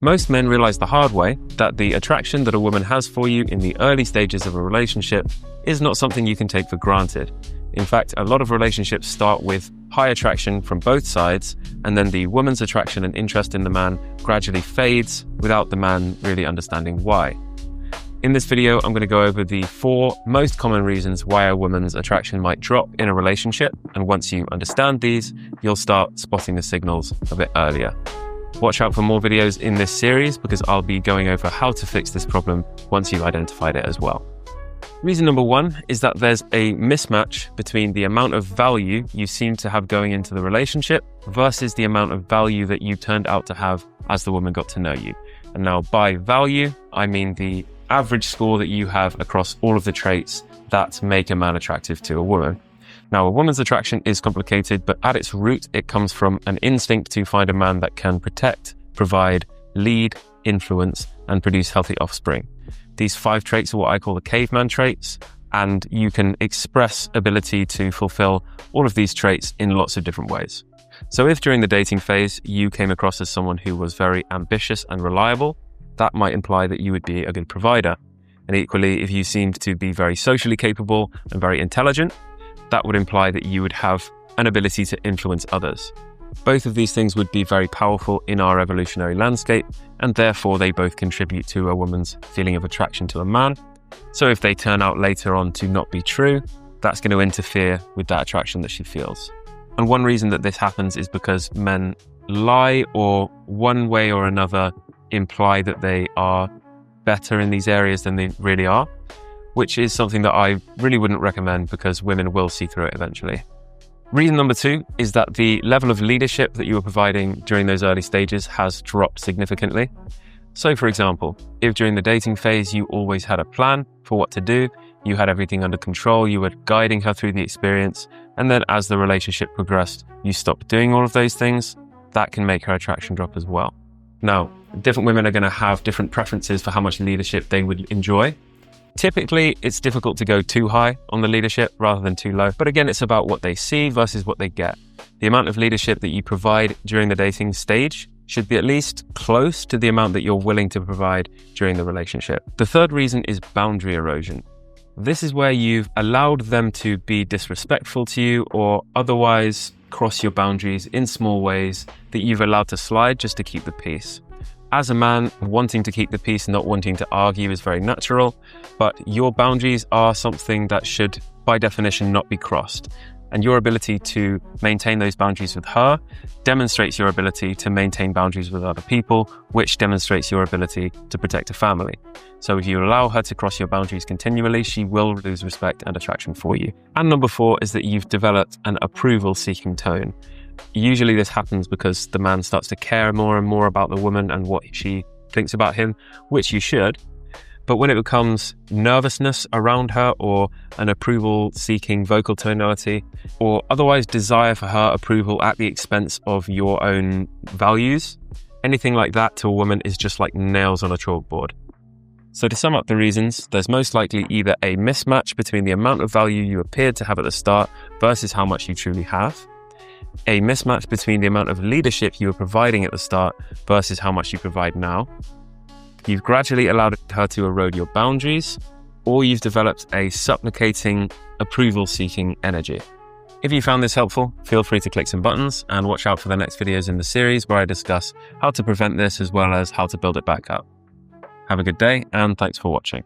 Most men realize the hard way that the attraction that a woman has for you in the early stages of a relationship is not something you can take for granted. In fact, a lot of relationships start with high attraction from both sides, and then the woman's attraction and interest in the man gradually fades without the man really understanding why. In this video, I'm going to go over the 4 most common reasons why a woman's attraction might drop in a relationship, and once you understand these, you'll start spotting the signals a bit earlier. Watch out for more videos in this series because I'll be going over how to fix this problem once you've identified it as well. Reason number 1 is that there's a mismatch between the amount of value you seem to have going into the relationship versus the amount of value that you turned out to have as the woman got to know you. And now by value, I mean the average score that you have across all of the traits that make a man attractive to a woman. Now, a woman's attraction is complicated, but at its root, it comes from an instinct to find a man that can protect, provide, lead, influence, and produce healthy offspring. These 5 traits are what I call the caveman traits, and you can express ability to fulfill all of these traits in lots of different ways. So if during the dating phase, you came across as someone who was very ambitious and reliable, that might imply that you would be a good provider. And equally, if you seemed to be very socially capable and very intelligent, that would imply that you would have an ability to influence others. Both of these things would be very powerful in our evolutionary landscape, and therefore they both contribute to a woman's feeling of attraction to a man. So if they turn out later on to not be true, that's going to interfere with that attraction that she feels. And one reason that this happens is because men lie, or one way or another imply that they are better in these areas than they really are, which is something that I really wouldn't recommend because women will see through it eventually. Reason number 2 is that the level of leadership that you were providing during those early stages has dropped significantly. So for example, if during the dating phase you always had a plan for what to do, you had everything under control, you were guiding her through the experience, and then as the relationship progressed, you stopped doing all of those things, that can make her attraction drop as well. Now, different women are going to have different preferences for how much leadership they would enjoy. Typically, it's difficult to go too high on the leadership rather than too low. But again, it's about what they see versus what they get. The amount of leadership that you provide during the dating stage should be at least close to the amount that you're willing to provide during the relationship. The third reason is boundary erosion. This is where you've allowed them to be disrespectful to you or otherwise cross your boundaries in small ways that you've allowed to slide just to keep the peace. As a man, wanting to keep the peace and not wanting to argue is very natural, but your boundaries are something that should, by definition, not be crossed. And your ability to maintain those boundaries with her demonstrates your ability to maintain boundaries with other people, which demonstrates your ability to protect a family. So if you allow her to cross your boundaries continually, she will lose respect and attraction for you. And number 4 is that you've developed an approval-seeking tone. Usually this happens because the man starts to care more and more about the woman and what she thinks about him, which you should. But when it becomes nervousness around her or an approval-seeking vocal tonality or otherwise desire for her approval at the expense of your own values, anything like that to a woman is just like nails on a chalkboard. So to sum up the reasons, there's most likely either a mismatch between the amount of value you appeared to have at the start versus how much you truly have, a mismatch between the amount of leadership you were providing at the start versus how much you provide now. You've gradually allowed her to erode your boundaries, or you've developed a supplicating, approval-seeking energy. If you found this helpful, feel free to click some buttons and watch out for the next videos in the series where I discuss how to prevent this as well as how to build it back up. Have a good day and thanks for watching.